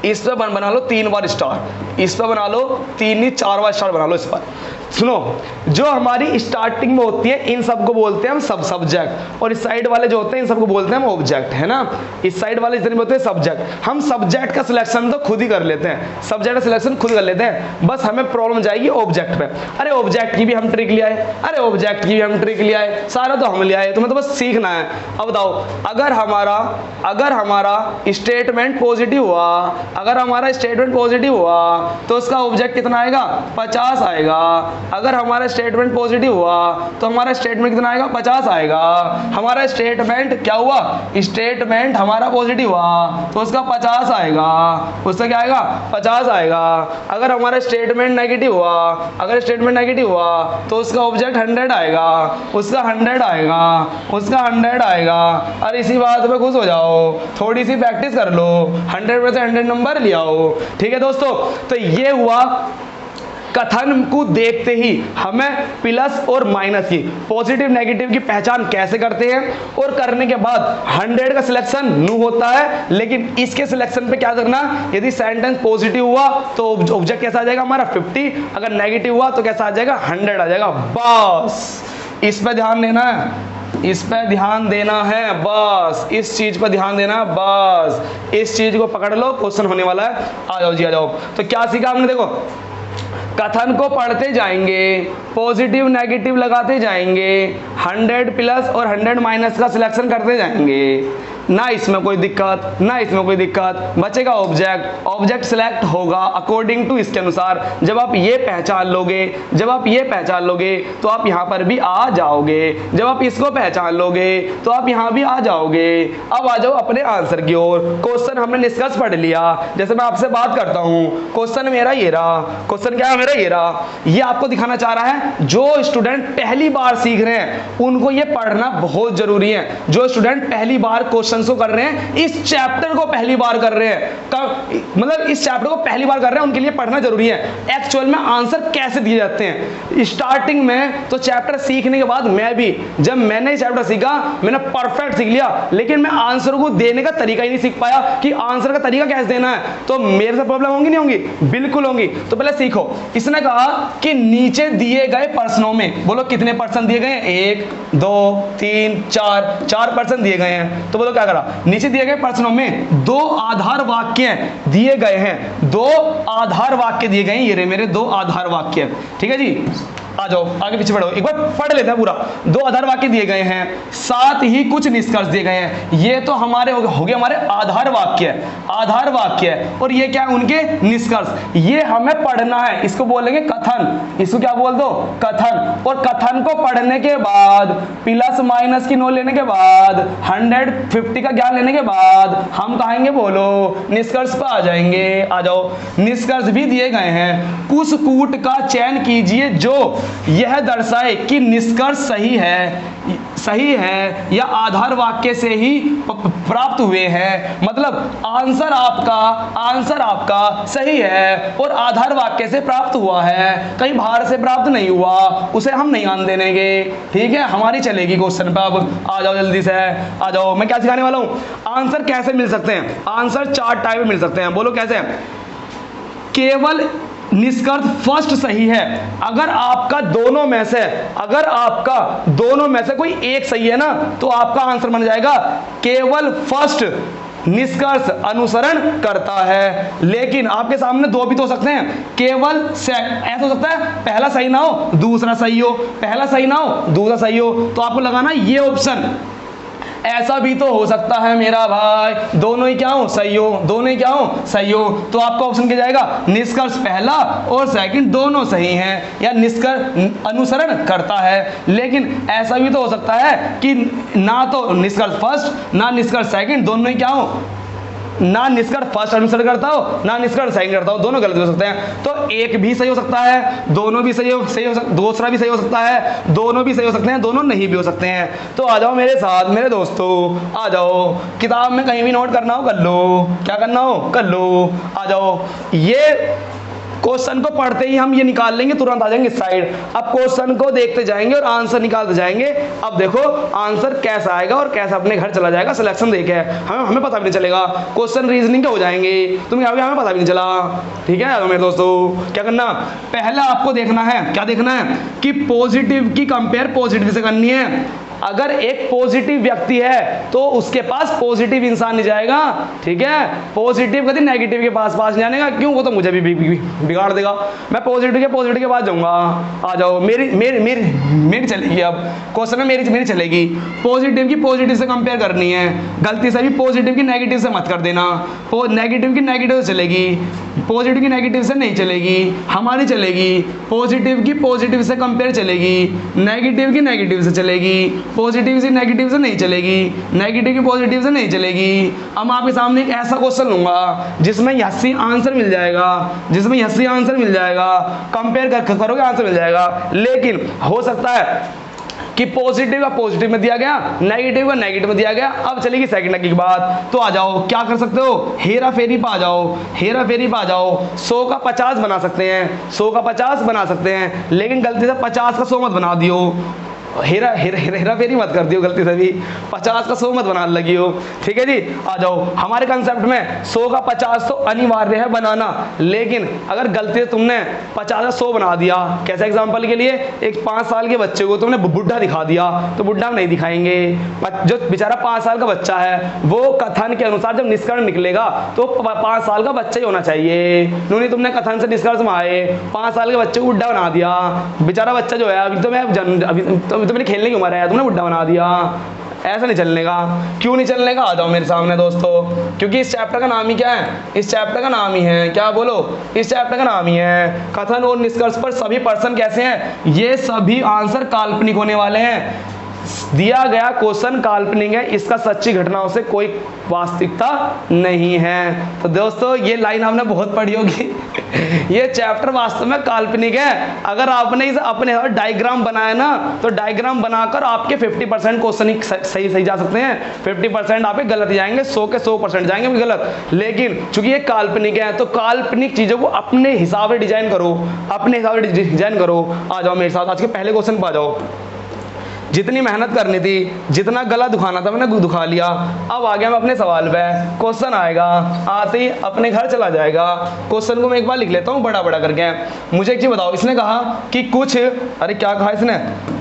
इस पर बना लो 3 बार स्टार, इस पर बना लो 3 नहीं 4 बार स्टार बना लो इस पर। सुनो, जो हमारी स्टार्टिंग में होती है इन सबको बोलते हैं हम सब्जेक्ट, और इस साइड वाले जो होते हैं इन सबको बोलते हैं हम ऑब्जेक्ट, है ना। इस साइड वाले जितने होते हैं सब्जेक्ट। हम सब्जेक्ट का सिलेक्शन तो खुद ही कर लेते हैं, सब्जेक्ट का सिलेक्शन खुद कर लेते हैं, बस हमें प्रॉब्लम जाएगी ऑब्जेक्ट पे। अरे ऑब्जेक्ट की भी हम ट्रिक ले आए, अरे ऑब्जेक्ट की भी हम ट्रिक ले आए, सारा तो हम ले आए, तुम्हें तो बस सीखना है। अब बताओ, अगर हमारा स्टेटमेंट पॉजिटिव हुआ, अगर हमारा स्टेटमेंट पॉजिटिव हुआ तो उसका ऑब्जेक्ट कितना आएगा? 50 आएगा। अगर हमारा स्टेटमेंट पॉजिटिव हुआ तो हमारा स्टेटमेंट कितना आएगा? 50 आएगा। हमारा स्टेटमेंट क्या हुआ? स्टेटमेंट हमारा पॉजिटिव हुआ तो उसका 50 आएगा, उसका क्या आएगा? 50 आएगा। अगर हमारा स्टेटमेंट नेगेटिव हुआ, अगर स्टेटमेंट नेगेटिव हुआ तो उसका ऑब्जेक्ट 100 आएगा, उसका 100 आएगा, उसका 100 आएगा। और इसी बात पे खुश हो जाओ, थोड़ी सी प्रैक्टिस कर लो, 100 में से 100 नंबर ले आओ। ठीक है दोस्तों, तो ये हुआ कथन को देखते ही हमें प्लस और माइनस की, पॉजिटिव नेगेटिव की पहचान कैसे करते हैं, और करने के बाद 100 का सिलेक्शन न्यू होता है। लेकिन इसके सिलेक्शन पे क्या करना, यदि सेंटेंस पॉजिटिव हुआ तो ऑब्जेक्ट कैसा आ जाएगा हमारा? 50। अगर नेगेटिव हुआ तो कैसा आ जाएगा? 100 आ जाएगा। बस इस पे ध्यान देना है, इस पे ध्यान देना है, बस इस चीज पर ध्यान देना है, बस इस चीज को पकड़ लो, क्वेश्चन होने वाला है। आ जाओ जी, आ जाओ। तो क्या सीखा हमने? देखो, कथन को पढ़ते जाएंगे, पॉजिटिव नेगेटिव लगाते जाएंगे, 100 प्लस और 100 माइनस का सिलेक्शन करते जाएंगे, ना इसमें कोई दिक्कत, ना इसमें कोई दिक्कत। बचेगा ऑब्जेक्ट, ऑब्जेक्ट सिलेक्ट होगा अकॉर्डिंग टू इसके अनुसार। जब आप ये पहचान लोगे, जब आप ये पहचान लोगे तो आप यहाँ पर भी आ जाओगे, जब आप इसको पहचान लोगे तो आप यहाँ भी आ जाओगे। अब आ जाओ अपने आंसर की ओर। क्वेश्चन हमने निष्कर्ष पढ़ लिया, जैसे मैं आपसे बात करता हूँ, क्वेश्चन मेरा ये रहा, क्वेश्चन क्या है मेरा ये रहा। ये आपको दिखाना चाह रहा है जो स्टूडेंट पहली बार सीख रहे हैं उनको ये पढ़ना बहुत जरूरी है। जो स्टूडेंट पहली बार क्वेश्चन को कर रहे हैं, इस चैप्टर को पहली बार कर रहे हैं, मतलब इस चैप्टर को पहली बार कर रहे हैं, उनके लिए पढ़ना जरूरी है। एक्चुअल में आंसर कैसे दिए जाते हैं स्टार्टिंग में, तो चैप्टर सीखने के बाद मैं भी, जब मैंने चैप्टर सीखा मैंने परफेक्ट सीख लिया, लेकिन मैं आंसर को देने का तरीका ही नहीं सीख पाया कि आंसर का तरीका कैसे देना है। तो मेरे से प्रॉब्लम होंगी नहीं होंगी? बिल्कुल होंगी। तो पहले सीखो। इसने कहा कि नीचे दिए गए प्रश्नों में, बोलो कितने पर्सन दिए गए हैं? 1 2 3 4 पर्सन दिए गए हैं। तो बोलो क्या करा? नीचे दिए गए प्रश्नों में 2 आधार वाक्य दिए गए हैं, 2 आधार वाक्य दिए गए हैं, ये रहे मेरे 2 आधार वाक्य। ठीक है जी, आ जाओ आगे पीछे बढ़ो, एक बार पढ़ लेते हैं पूरा। 2 आधार वाक्य दिए गए हैं, साथ ही कुछ निष्कर्ष दिए गए हैं। ये तो हमारे हो गए हमारे आधार वाक्य, आधार वाक्य, और ये क्या है? उनके निष्कर्ष। ये हमें पढ़ना है, इसको बोलेंगे कथन। इसको क्या बोल दो? कथन। और कथन को पढ़ने के बाद, प्लस माइनस की नोट लेने के बाद, 150 का ज्ञान लेने के बाद हम कहेंगे बोलो निष्कर्ष पर आ जाएंगे। आ जाओ, निष्कर्ष भी दिए गए हैं। कुछ कूट का चयन कीजिए जो यह दर्शाए कि निष्कर्ष सही है या आधार वाक्य से ही प्राप्त हुए हैं। मतलब आंसर आपका सही है और आधार वाक्य से प्राप्त हुआ है, कहीं बाहर से प्राप्त नहीं हुआ, उसे हम नहीं आने देंगे। ठीक है, हमारी चलेगी क्वेश्चन पे। अब आ जाओ जल्दी से, आ जाओ। मैं क्या सिखाने वाला हूं? आंसर कैसे मिल सकते हैं? आंसर 4 टाइप में मिल सकते हैं। बोलो कैसे? केवल निष्कर्ष फर्स्ट सही है, अगर आपका दोनों में से कोई एक सही है ना, तो आपका आंसर बन जाएगा केवल फर्स्ट निष्कर्ष अनुसरण करता है। लेकिन आपके सामने 2 भी तो हो सकते हैं, केवल ऐसा हो सकता है पहला सही ना हो दूसरा सही हो, पहला सही ना हो दूसरा सही हो, तो आपको लगाना ये ऑप्शन। ऐसा भी तो हो सकता है मेरा भाई, दोनों ही क्या हो? सही हो, दोनों ही क्या हो? सही हो। तो आपका ऑप्शन क्या जाएगा? निष्कर्ष पहला और सेकंड दोनों सही हैं, या निष्कर्ष अनुसरण करता है। लेकिन ऐसा भी तो हो सकता है कि ना तो निष्कर्ष फर्स्ट ना निष्कर्ष सेकंड, दोनों ही क्या हो? ना निष्कर्ष फर्स्ट अनुसरण करता हो ना निष्कर्ष सेकंड करता हो, दोनों गलत हो सकते हैं। तो एक भी सही हो सकता है, दोनों भी सही हो सकता, दूसरा भी सही हो सकता है, दोनों भी सही हो सकते हैं, दोनों नहीं भी हो सकते हैं। तो आ जाओ मेरे साथ मेरे दोस्तों, आ जाओ। किताब में कहीं भी नोट करना हो कर लो, क्या करना हो कर लो। आ जाओ, ये क्वेश्चन को पढ़ते ही हम ये निकाल लेंगे, तुरंत आ जाएंगे इस साइड। अब क्वेश्चन को देखते जाएंगे और आंसर निकालते जाएंगे। अब देखो आंसर कैसा आएगा और कैसा अपने घर चला जाएगा, सिलेक्शन देके हमें पता भी नहीं चलेगा। क्वेश्चन रीजनिंग का हो जाएंगे, तुम क्या हमें पता भी नहीं चला। ठीक है मेरे दोस्तों, क्या करना, पहला आपको देखना है, क्या देखना है कि पॉजिटिव की कंपेयर पॉजिटिव से करनी है। अगर एक पॉजिटिव व्यक्ति है तो उसके पास पॉजिटिव इंसान नहीं जाएगा। ठीक है, पॉजिटिव कभी नेगेटिव के पास नहीं जाने का, क्यों, वो तो मुझे भी बिगाड़ देगा। मैं पॉजिटिव के पास जाऊंगा। आ जाओ, मेरी चलेगी। अब क्वेश्चन में मेरी चलेगी। पॉजिटिव की पॉजिटिव से कंपेयर करनी है, गलती से भी पॉजिटिव की नेगेटिव से मत कर देना। नेगेटिव की नेगेटिव से चलेगी, पॉजिटिव की नेगेटिव से नहीं चलेगी, हमारी चलेगी। पॉजिटिव की पॉजिटिव से कंपेयर चलेगी, नेगेटिव की नेगेटिव से चलेगी, पॉजिटिव से नेगेटिव से नहीं चलेगी, नेगेटिव की पॉजिटिव से नहीं चलेगी। अब आपके सामने एक ऐसा क्वेश्चन लूंगा जिसमें यस आंसर मिल जाएगा, कंपेयर करोगे आंसर मिल जाएगा। लेकिन हो सकता है कि पॉजिटिव का पॉजिटिव में दिया गया, नेगेटिव का नेगेटिव में दिया गया। अब चलेगी सेकंड की बात। तो आ जाओ, क्या कर सकते हो, हेरा फेरी पा जाओ, 100 का 50 बना सकते हैं, 100 का 50 बना सकते हैं, लेकिन गलती से 50 का 100 मत बना दियो। हेरा फेरी मत कर दियो गलती से भी, 50 का 100 मत बनाने लगी हो। ठीक है जी, आ जाओ हमारे कंसेप्ट में 100 का 50 तो अनिवार्य है बनाना, लेकिन अगर गलती से तुमने 50 का 100 बना दिया, कैसे एग्जांपल के लिए एक 5 साल के बच्चे को तुमने बुढ़ा दिखा दिया, तो बुढ़ा नहीं दिखाएंगे। जो बेचारा 5 साल का बच्चा है वो कथन के अनुसार जब निष्कर्ष निकलेगा तो 5 साल का बच्चा ही होना चाहिए। नहीं, तुमने कथन से निष्कर्ष में आए 5 साल के बच्चे को बुढ़ा बना दिया। बेचारा बच्चा जो है अभी तो मेरी खेलने की उम्र है, तुमने बुढ़ा बना दिया। ऐसा नहीं चलने का। क्यों नहीं चलने का, आ जाओ मेरे सामने दोस्तों, क्योंकि इस चैप्टर का नाम ही क्या है, इस चैप्टर का नाम ही है, क्या बोलो, इस चैप्टर का नाम ही है कथन और निष्कर्ष पर सभी पर्सन कैसे हैं। ये सभी आंसर काल्पनिक होने वाले हैं। दिया गया क्वेश्चन काल्पनिक है, इसका सच्ची घटनाओं से कोई वास्तविकता नहीं है। तो दोस्तों ये लाइन आपने बहुत पढ़ी होगी। ये चैप्टर वास्तव में काल्पनिक है। अगर आपने इसे अपने डायग्राम बनाया ना, तो डायग्राम बनाकर आपके 50% क्वेश्चन सही जा सकते हैं, 50% आपके गलत जाएंगे, 100 के 100% जाएंगे गलत। लेकिन चूंकि ये काल्पनिक है तो काल्पनिक चीजों को अपने हिसाब से डिजाइन करो, अपने हिसाब से डिजाइन करो। आ जाओ मेरे साथ, आज के पहले क्वेश्चन पर आ जाओ। जितनी मेहनत करनी थी, जितना गला दुखाना था मैंने दुखा लिया। अब आ गया मैं अपने सवाल पे। क्वेश्चन आएगा, आते ही अपने घर चला जाएगा। क्वेश्चन को मैं एक बार लिख लेता हूँ बड़ा करके। मुझे एक चीज बताओ, इसने कहा कि कुछ, अरे क्या कहा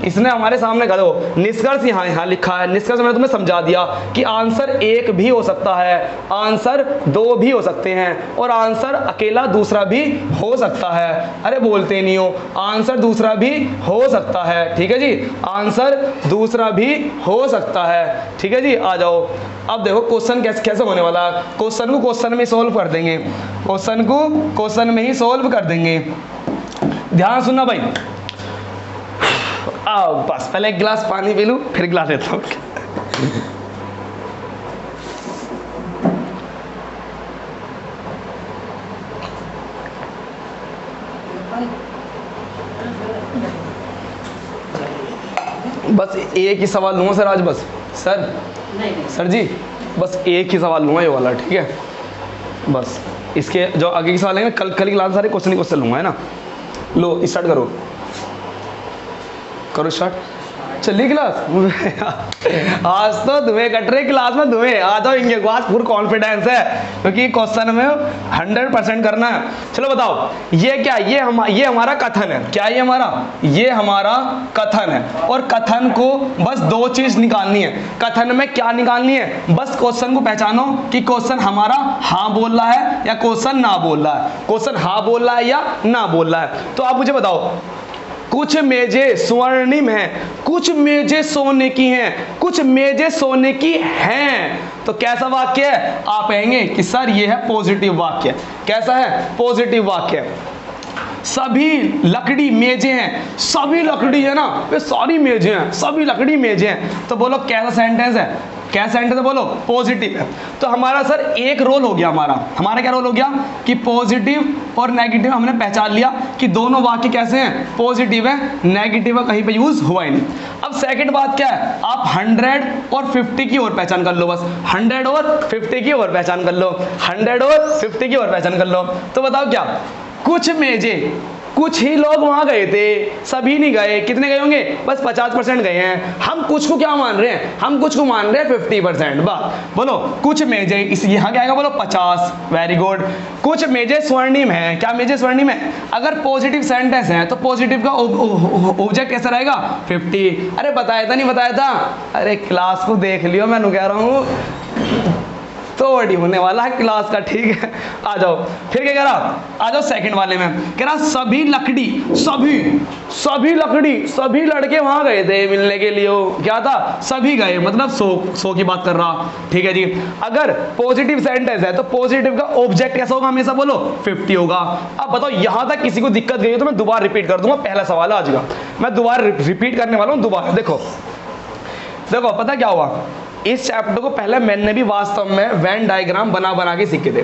इसने हमारे सामने कहा दो निष्कर्ष, यहाँ लिखा है निष्कर्ष। मैंने तुम्हें समझा दिया कि आंसर 1 भी हो सकता है, आंसर 2 भी हो सकते हैं, और आंसर अकेला दूसरा भी हो सकता है। अरे बोलते नहीं हो, आंसर दूसरा भी हो सकता है। ठीक है जी, आंसर दूसरा भी हो सकता है। ठीक है जी, आ जाओ। अब देखो क्वेश्चन कैसे होने वाला। क्वेश्चन को क्वेश्चन में सॉल्व कर देंगे, क्वेश्चन को क्वेश्चन में ही सॉल्व कर देंगे। ध्यान सुनना भाई। आओ बस पहले एक गिलास पानी पी लूं, फिर गिलास लेता हूं। बस एक ही सवाल लूँगा सर आज, बस सर नहीं। सर जी बस एक ही सवाल लूँगा ये वाला, ठीक है। बस इसके जो आगे के सवाल है कल की क्लास सारे क्वेश्चन लूँगा, है ना। लो स्टार्ट करो स्टार्ट। चलिए क्लास। आज तो धुएं कट रहे क्लास में, धुएं। आ जाओ, इनके पास पूरा कॉन्फिडेंस है क्योंकि क्वेश्चन में 100% करना है। चलो बताओ ये क्या, ये हमारा कथन है। क्या ये हमारा कथन है, और कथन को बस 2 चीज निकालनी है। कथन में क्या निकालनी है, बस क्वेश्चन को पहचानो कि क्वेश्चन हमारा हाँ बोल रहा है या क्वेश्चन ना बोल रहा है, क्वेश्चन हाँ बोल रहा है या ना बोल रहा है। तो आप मुझे बताओ, कुछ मेजें स्वर्णिम हैं, कुछ मेजें सोने की हैं, कुछ मेजें सोने की हैं। तो कैसा वाक्य है, आप कहेंगे कि सर ये है पॉजिटिव वाक्य। कैसा है, पॉजिटिव वाक्य। सभी लकड़ी मेजें हैं, सभी लकड़ी है ना, वे सारी मेजें हैं, सभी लकड़ी मेजें हैं। तो बोलो कैसा सेंटेंस है, क्या सेंटेंस है, बोलो पॉजिटिव है। तो हमारा सर एक रोल हो गया, हमारा क्या रोल हो गया कि पॉजिटिव और नेगेटिव हमने पहचान लिया कि दोनों वाक्य कैसे हैं, पॉजिटिव है, नेगेटिव है कहीं पे यूज हुआ ही नहीं। अब सेकंड बात क्या है, आप 100 और 50 की ओर पहचान कर लो, बस 100 और 50 की ओर पहचान कर लो, 100 और 50 की ओर पहचान कर लो। तो बताओ क्या कुछ मेजे, कुछ ही लोग वहां गए थे, सभी नहीं गए। कितने गए होंगे? बस 50% गए हैं। हम कुछ को क्या मान रहे हैं? हम कुछ को मान रहे हैं 50%। बस बोलो कुछ मेजे, इस यहाँ क्या आएगा? बोलो 50। Very good. कुछ मेजे स्वर्णिम है। क्या मेजे स्वर्णिम है? अगर पॉजिटिव सेंटेंस है तो पॉजिटिव का ऑब्जेक्ट कैसा रहेगा? 50। अरे बताया था नहीं बताया था? अरे क्लास को देख लियो, मैं कह रहा हूँ तो बड़ी होने वाला है क्लास का। ठीक है, आ जाओ। फिर क्या कह रहा? आ जाओ सेकंड वाले में। कह रहा सभी लकड़ी, सभी लकड़ी, सभी लड़के वहां गए थे मिलने के लिए। क्या था? सभी गए, मतलब 100 की बात कर रहा। ठीक है जी। अगर पॉजिटिव सेंटेंस है तो पॉजिटिव का ऑब्जेक्ट कैसा होगा? हमेशा बोलो 50 होगा। अब बताओ यहां तक किसी को दिक्कत गई हो तो मैं दोबारा रिपीट कर दूंगा। पहला सवाल आज का मैं दोबारा रिपीट करने वाला हूं। दोबारा देखो पता क्या हुआ? इस चैप्टर को पहले मैंने भी वास्तव में वेन डायग्राम बना के सीखे थे।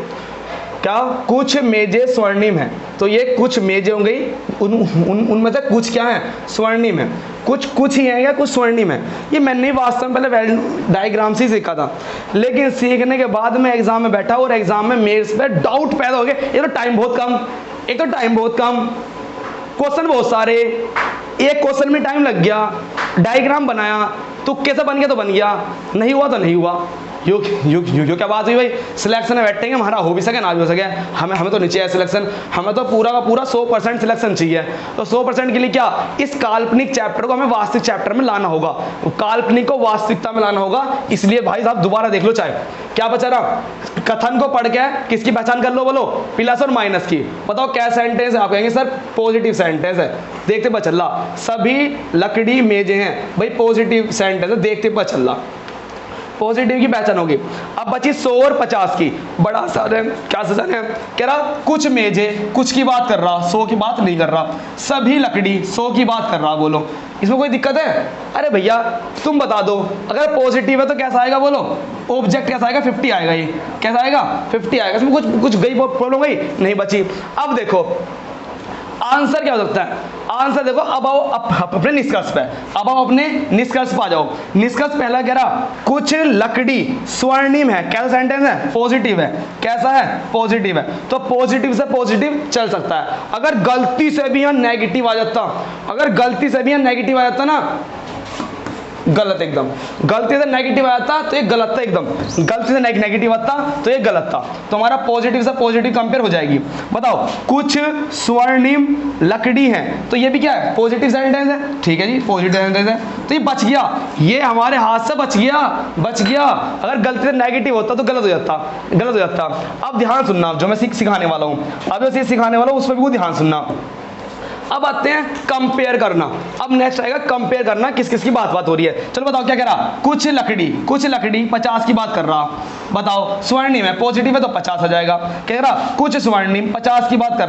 क्या? कुछ मेजे स्वर्णिम है, तो ये कुछ मेजे हो गई, उनमें से कुछ क्या है? स्वर्णिम है। कुछ ही है या कुछ स्वर्णिम है? ये मैंने वास्तव में पहले वेन डायग्राम से ही सीखा था, लेकिन सीखने के बाद मैं एग्जाम में बैठा और एग्जाम में मेरे पे डाउट पैदा हो गए। एक तो टाइम बहुत कम, क्वेश्चन बहुत सारे, एक क्वेश्चन में टाइम लग गया, डायग्राम बनाया तो कैसा बन गया तो बन गया, नहीं हुआ तो नहीं हुआ। यो क्या बात हुई भाई? सिलेक्शन में बैठेंगे, हमारा हो भी सके ना भी हो सके, हमें तो नीचे है सिलेक्शन, हमें तो पूरा का पूरा 100% सिलेक्शन चाहिए। तो 100% के लिए क्या? इस काल्पनिक चैप्टर को हमें वास्तविक चैप्टर में लाना होगा, काल्पनिक को वास्तविकता में लाना होगा। इसलिए भाई साहब दोबारा देख लो। चाहे क्या बचा रहा? कथन को पढ़ के किसकी पहचान कर लो? बोलो प्लस और माइनस की। बताओ क्या सेंटेंस है? आप कहेंगे सर पॉजिटिव सेंटेंस है। देखते पता चल रहा सभी लकड़ी मेजे हैं, भाई पॉजिटिव सेंटेंस है, देखते पता चल रहा पॉजिटिव की पहचान होगी। अब बची 100 और 50 की। बड़ा आसान है। क्या आसान है? कह रहा कुछ मेजे, कुछ की बात कर रहा, 100 की बात नहीं कर रहा। सभी लकड़ी, 100 की बात कर रहा। बोलो इसमें कोई दिक्कत है? अरे भैया तुम बता दो, अगर पॉजिटिव है तो कैसा आएगा? बोलो ऑब्जेक्ट कैसा आएगा? 50 आएगा। ये कैसा आएगा? 50 आएगा। इसमें कुछ गई प्रॉब्लम गई नहीं बची। अब देखो आंसर क्या हो सकता है? आंसर देखो। अब आओ अपने निष्कर्ष पे, अब आओ अपने निष्कर्ष पे आ जाओ। निष्कर्ष पहला कह रहा कुछ लकड़ी स्वर्णिम है। कैसा सेंटेंस है? पॉजिटिव है। कैसा है? पॉजिटिव है। तो पॉजिटिव से पॉजिटिव चल सकता है। अगर गलती से भी यहाँ नेगेटिव आ जाता, ना गलत, एकदम गलती से नेगेटिव आया था तो ये गलत था, एकदम गलती से नेगेटिव आता तो ये गलत था। तो हमारा पॉजिटिव से पॉजिटिव कंपेयर हो जाएगी। बताओ कुछ स्वर्णिम लकड़ी है, तो ये भी क्या है? पॉजिटिव सेंटेंस है। ठीक है जी, पॉजिटिव सेंटेंस है, तो ये बच गया, ये हमारे हाथ से बच गया। अगर गलती से नेगेटिव होता तो गलत हो जाता। अब ध्यान सुनना, जो मैं सिखाने वाला हूँ, अब जो सिखाने वाला हूँ उस पर भी ध्यान सुनना। अब आते हैं कंपेयर करना। अब नेक्स्ट आएगा कंपेयर करना, किस किस की बात हो रही है। चलो बताओ क्या कह रहा? कुछ लकड़ी 50 की बात कर रहा। बताओ स्वर्णिम है, पॉजिटिव है तो 50 आ जाएगा। कह रहा कुछ स्वर्णिम 50 की बात कर